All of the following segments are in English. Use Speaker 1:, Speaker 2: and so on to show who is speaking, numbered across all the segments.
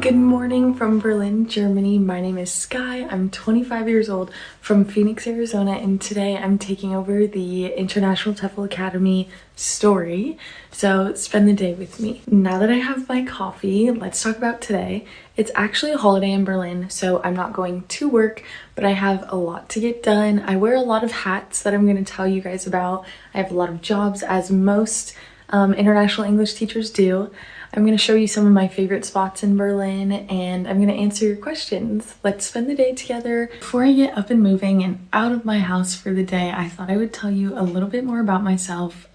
Speaker 1: Good morning from Berlin, Germany. My name is Sky. I'm 25 years old from Phoenix, Arizona, and today I'm taking over the International TEFL Academy story. So spend the day with me. Now that I have my coffee, let's talk about today. It's actually a holiday in Berlin, so I'm not going to work, but I have a lot to get done. I wear a lot of hats that I'm going to tell you guys about. I have a lot of jobs, as most international English teachers do. I'm going to show you some of my favorite spots in Berlin, and I'm going to answer your questions. Let's spend the day together. Before I get up and moving and out of my house for the day, I thought I would tell you a little bit more about myself,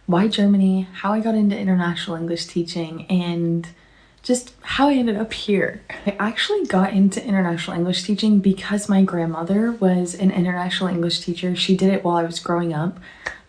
Speaker 1: why Germany, how I got into international English teaching, and just how I ended up here. I actually got into international English teaching because my grandmother was an international English teacher. She did it while I was growing up.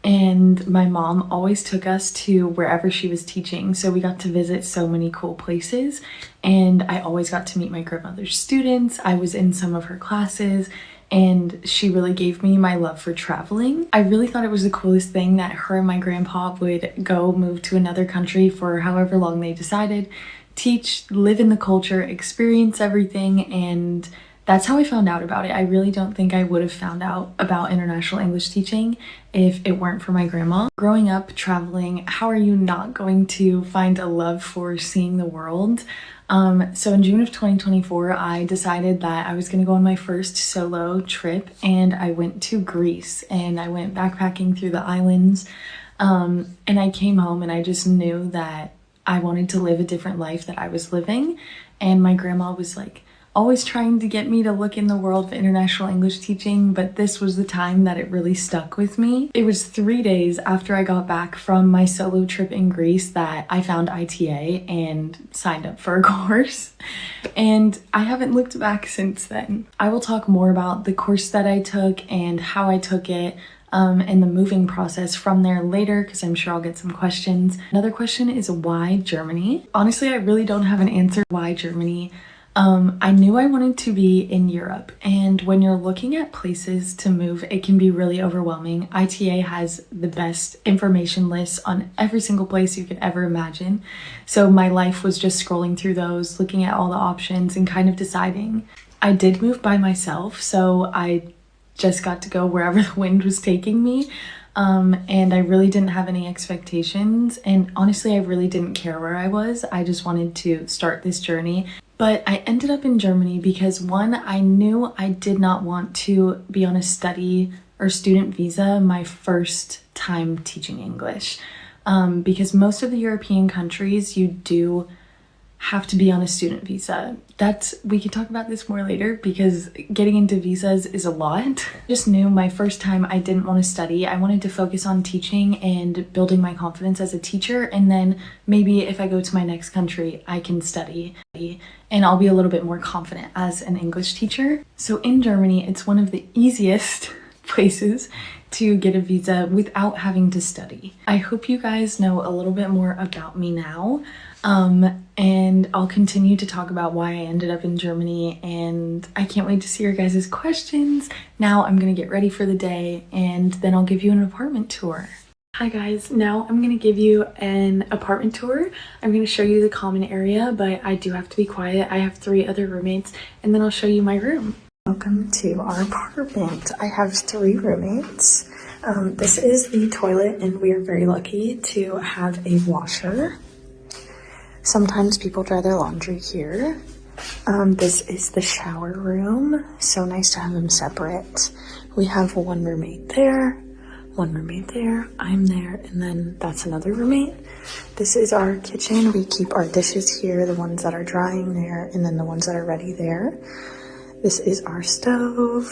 Speaker 1: And my mom always took us to wherever she was teaching, so we got to visit so many cool places, and I always got to meet my grandmother's students. I was in some of her classes, and she really gave me my love for traveling. I really thought it was the coolest thing that her and my grandpa would go move to another country for however long they decided, teach, live in the culture, experience everything, and that's how I found out about it. I really don't think I would have found out about international English teaching if it weren't for my grandma. Growing up, traveling, how are you not going to find a love for seeing the world? So in June of 2024, I decided that I was going to go on my first solo trip, and I went to Greece, and I went backpacking through the islands, and I came home and I just knew that I wanted to live a different life that I was living, and my grandma was like, always trying to get me to look in the world of international English teaching, but this was the time that it really stuck with me. It was 3 days after I got back from my solo trip in Greece that I found ITA and signed up for a course, and I haven't looked back since then. I will talk more about the course that I took and how I took it and the moving process from there later, because I'm sure I'll get some questions. Another question is, why Germany? Honestly, I really don't have an answer why Germany. I knew I wanted to be in Europe, and when you're looking at places to move, it can be really overwhelming. ITA has the best information lists on every single place you could ever imagine. So my life was just scrolling through those, looking at all the options and kind of deciding. I did move by myself, so I just got to go wherever the wind was taking me. And I really didn't have any expectations, and honestly, I really didn't care where I was. I just wanted to start this journey. But I ended up in Germany because, one, I knew I did not want to be on a study or student visa my first time teaching English. Because most of the European countries, you do have to be on a student visa. We can talk about this more later, because getting into visas is a lot. I just knew my first time I didn't want to study. I wanted to focus on teaching and building my confidence as a teacher, and then maybe if I go to my next country, I can study and I'll be a little bit more confident as an English teacher. So in Germany, it's one of the easiest places to get a visa without having to study. I hope you guys know a little bit more about me now. And I'll continue to talk about why I ended up in Germany, and I can't wait to see your guys' questions. Now I'm gonna get ready for the day, and then I'll give you an apartment tour. Hi guys, now I'm gonna give you an apartment tour. I'm gonna show you the common area, but I do have to be quiet. I have 3 other roommates, and then I'll show you my room. Welcome to our apartment. I have 3 roommates. This is the toilet, and we are very lucky to have a washer. Sometimes people dry their laundry here. This is the shower room. So nice to have them separate. We have 1 roommate there, 1 roommate there, I'm there, and then that's another roommate. This is our kitchen. We keep our dishes here, the ones that are drying there, and then the ones that are ready there. This is our stove.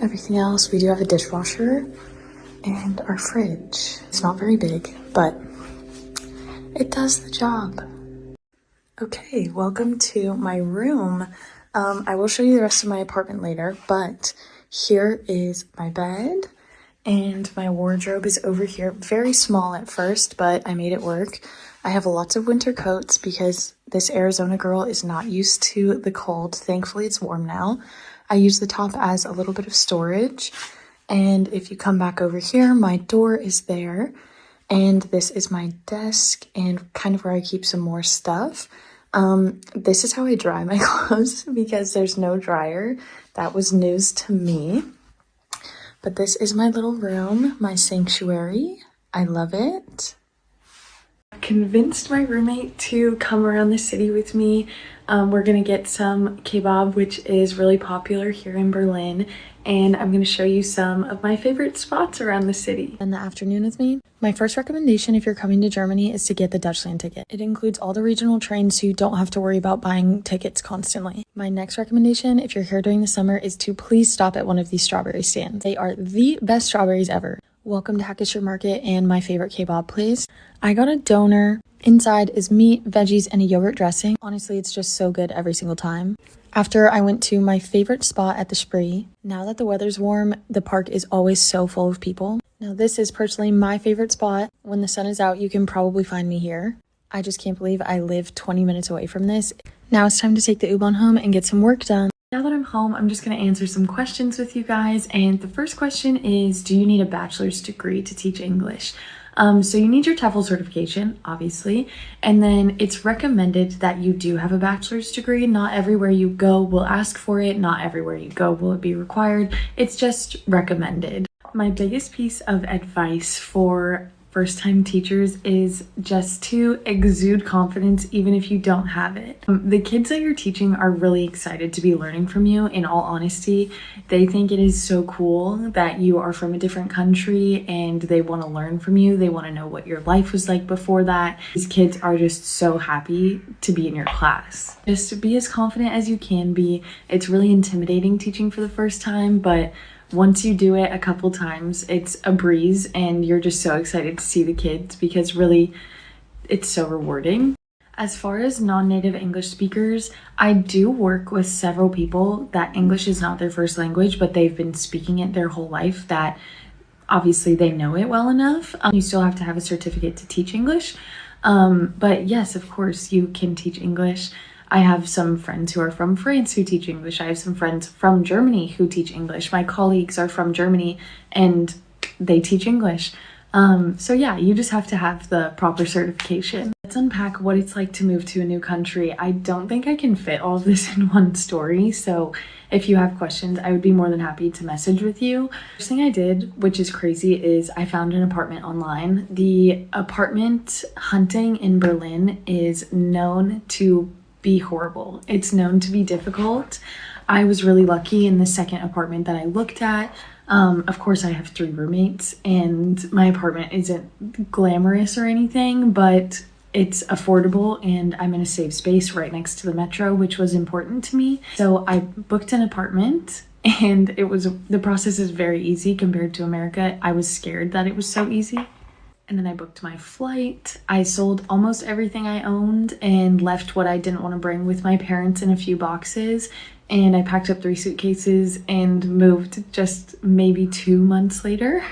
Speaker 1: Everything else, we do have a dishwasher and our fridge. It's not very big, but it does the job. Okay, welcome to my room. I will show you the rest of my apartment later, but here is my bed, and my wardrobe is over here. Very small at first, but I made it work. I have lots of winter coats because this Arizona girl is not used to the cold. Thankfully, it's warm now. I use the top as a little bit of storage, and if you come back over here, my door is there, and this is my desk and kind of where I keep some more stuff. This is how I dry my clothes because there's no dryer. That was news to me. But this is my little room, my sanctuary. I love it. Convinced my roommate to come around the city with me. We're gonna get some kebab, which is really popular here in Berlin, and I'm gonna show you some of my favorite spots around the city. In the afternoon with me. My first recommendation if you're coming to Germany is to get the Deutschland ticket. It includes all the regional trains, so you don't have to worry about buying tickets constantly. My next recommendation if you're here during the summer is to please stop at one of these strawberry stands. They are the best strawberries ever. Welcome to Hackischer Market and my favorite kebab place. I got a doner. Inside is meat, veggies, and a yogurt dressing. Honestly, it's just so good every single time. After I went to my favorite spot at the Spree. Now that the weather's warm, the park is always so full of people. Now this is personally my favorite spot. When the sun is out, you can probably find me here. I just can't believe I live 20 minutes away from this. Now it's time to take the U-Bahn home and get some work done. Now that I'm home, I'm just going to answer some questions with you guys. And the first question is, do you need a bachelor's degree to teach English? So you need your TEFL certification, obviously, and then it's recommended that you do have a bachelor's degree. Not everywhere you go will ask for it. Not everywhere you go will it be required. It's just recommended. My biggest piece of advice for first-time teachers is just to exude confidence even if you don't have it. The kids that you're teaching are really excited to be learning from you, in all honesty. They think it is so cool that you are from a different country and they want to learn from you. They want to know what your life was like before that. These kids are just so happy to be in your class. Just be as confident as you can be. It's really intimidating teaching for the first time, but once you do it a couple times, it's a breeze and you're just so excited to see the kids because really it's so rewarding. As far as non-native English speakers, I do work with several people that English is not their first language, but they've been speaking it their whole life, that obviously they know it well enough. You still have to have a certificate to teach English. But yes, of course, you can teach English. I have some friends who are from France who teach English. I have some friends from Germany who teach English. My colleagues are from Germany and they teach English. So yeah, you just have to have the proper certification. Let's unpack what it's like to move to a new country. I don't think I can fit all of this in one story, so if you have questions, I would be more than happy to message with you. First thing I did, which is crazy, is I found an apartment online. The apartment hunting in Berlin is known to be horrible. It's known to be difficult. I was really lucky in the second apartment that I looked at. Of course, I have 3 roommates and my apartment isn't glamorous or anything, but it's affordable and I'm in a safe space right next to the metro, which was important to me. So I booked an apartment and the process is very easy compared to America. I was scared that it was so easy. And then I booked my flight. I sold almost everything I owned and left what I didn't want to bring with my parents in a few boxes. And I packed up 3 suitcases and moved just maybe 2 months later.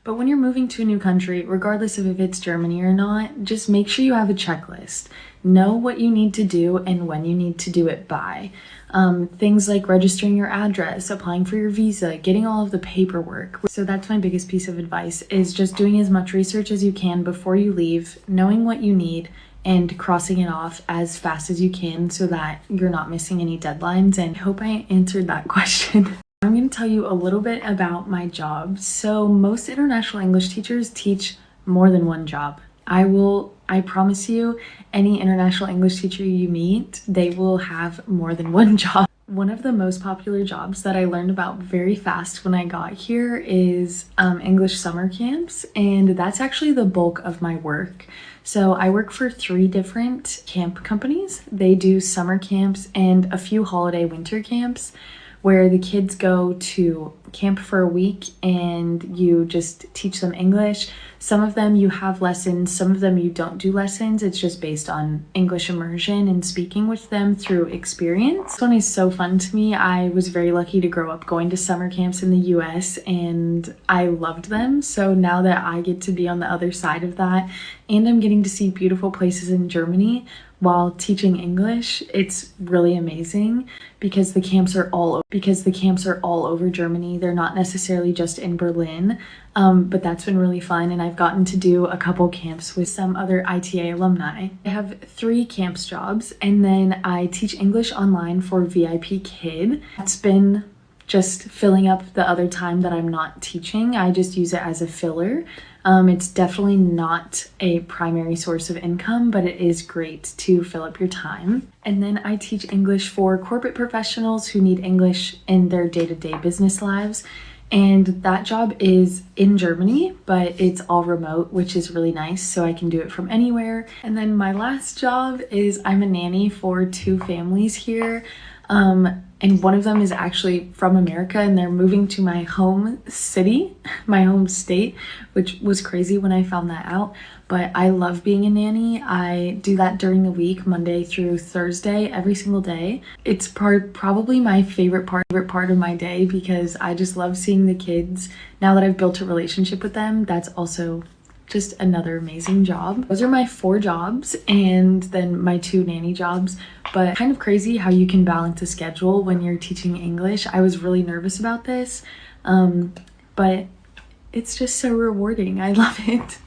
Speaker 1: But when you're moving to a new country, regardless of if it's Germany or not, just make sure you have a checklist. Know what you need to do and when you need to do it by. Things like registering your address, applying for your visa, getting all of the paperwork. So that's my biggest piece of advice, is just doing as much research as you can before you leave, knowing what you need, and crossing it off as fast as you can so that you're not missing any deadlines. And I hope I answered that question. I'm going to tell you a little bit about my job. So most international English teachers teach more than one job. I promise you, any international English teacher you meet, they will have more than one job. One of the most popular jobs that I learned about very fast when I got here is English summer camps, and that's actually the bulk of my work. So I work for 3 different camp companies. They do summer camps and a few holiday winter camps, where the kids go to camp for a week and you just teach them English. Some of them you have lessons, some of them you don't do lessons. It's just based on English immersion and speaking with them through experience. This one is so fun to me. I was very lucky to grow up going to summer camps in the US and I loved them. So now that I get to be on the other side of that and I'm getting to see beautiful places in Germany, while teaching English, it's really amazing because the camps are all over Germany. They're not necessarily just in Berlin, but that's been really fun, and I've gotten to do a couple camps with some other ITA alumni. I have 3 camps jobs, and then I teach English online for VIP Kid. It's been just filling up the other time that I'm not teaching. I just use it as a filler. It's definitely not a primary source of income, but it is great to fill up your time. And then I teach English for corporate professionals who need English in their day-to-day business lives. And that job is in Germany, but it's all remote, which is really nice, so I can do it from anywhere. And then my last job is I'm a nanny for 2 families here. And one of them is actually from America, and they're moving to my home city, my home state, which was crazy when I found that out. But I love being a nanny. I do that during the week, Monday through Thursday, every single day. It's probably my favorite part of my day because I just love seeing the kids. Now that I've built a relationship with them, that's also just another amazing job. Those are my 4 jobs and then my 2 nanny jobs, but kind of crazy how you can balance a schedule when you're teaching English. I was really nervous about this, but it's just so rewarding. I love it.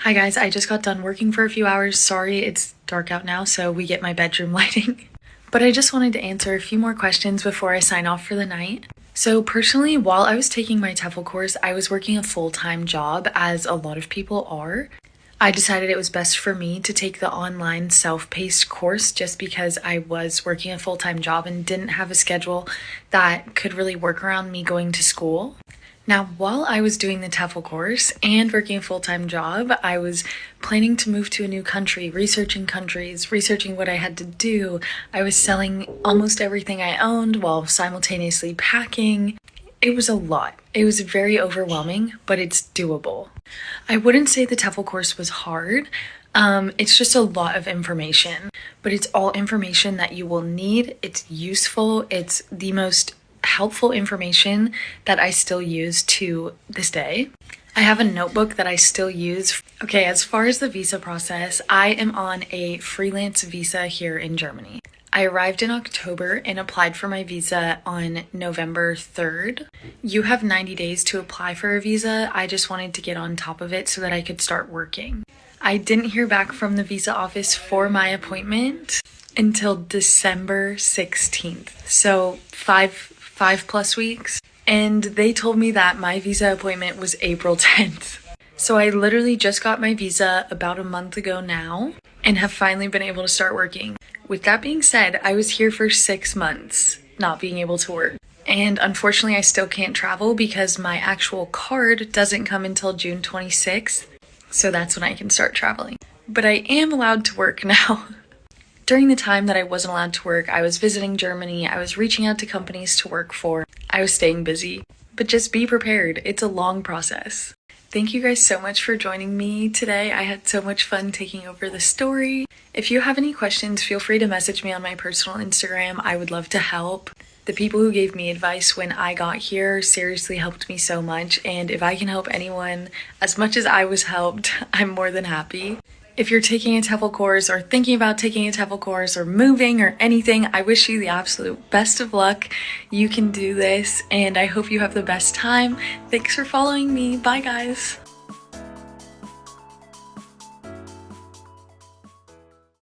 Speaker 1: Hi guys, I just got done working for a few hours. Sorry, it's dark out now, so we get my bedroom lighting. But I just wanted to answer a few more questions before I sign off for the night. So personally, while I was taking my TEFL course, I was working a full-time job, as a lot of people are. I decided it was best for me to take the online self-paced course just because I was working a full-time job and didn't have a schedule that could really work around me going to school. Now, while I was doing the TEFL course and working a full-time job, I was planning to move to a new country, researching countries, researching what I had to do. I was selling almost everything I owned while simultaneously packing. It was a lot. It was very overwhelming, but it's doable. I wouldn't say the TEFL course was hard. It's just a lot of information, but it's all information that you will need. It's useful. It's the most helpful information that I still use to this day. I have a notebook that I still use. Okay, as far as the visa process, I am on a freelance visa here in Germany. I arrived in October and applied for my visa on November 3rd. You have 90 days to apply for a visa. I just wanted to get on top of it so that I could start working. I didn't hear back from the visa office for my appointment until December 16th. So five plus weeks, and they told me that my visa appointment was April 10th. So I literally just got my visa about a month ago now and have finally been able to start working. With that being said, I was here for 6 months not being able to work, and unfortunately I still can't travel because my actual card doesn't come until June 26th, so that's when I can start traveling. But I am allowed to work now. During the time that I wasn't allowed to work, I was visiting Germany, I was reaching out to companies to work for, I was staying busy. But just be prepared, it's a long process. Thank you guys so much for joining me today. I had so much fun taking over the story. If you have any questions, feel free to message me on my personal Instagram. I would love to help. The people who gave me advice when I got here seriously helped me so much, and if I can help anyone as much as I was helped, I'm more than happy. If you're taking a TEFL course or thinking about taking a TEFL course or moving or anything, I wish you the absolute best of luck. You can do this, and I hope you have the best time. Thanks for following me. Bye, guys.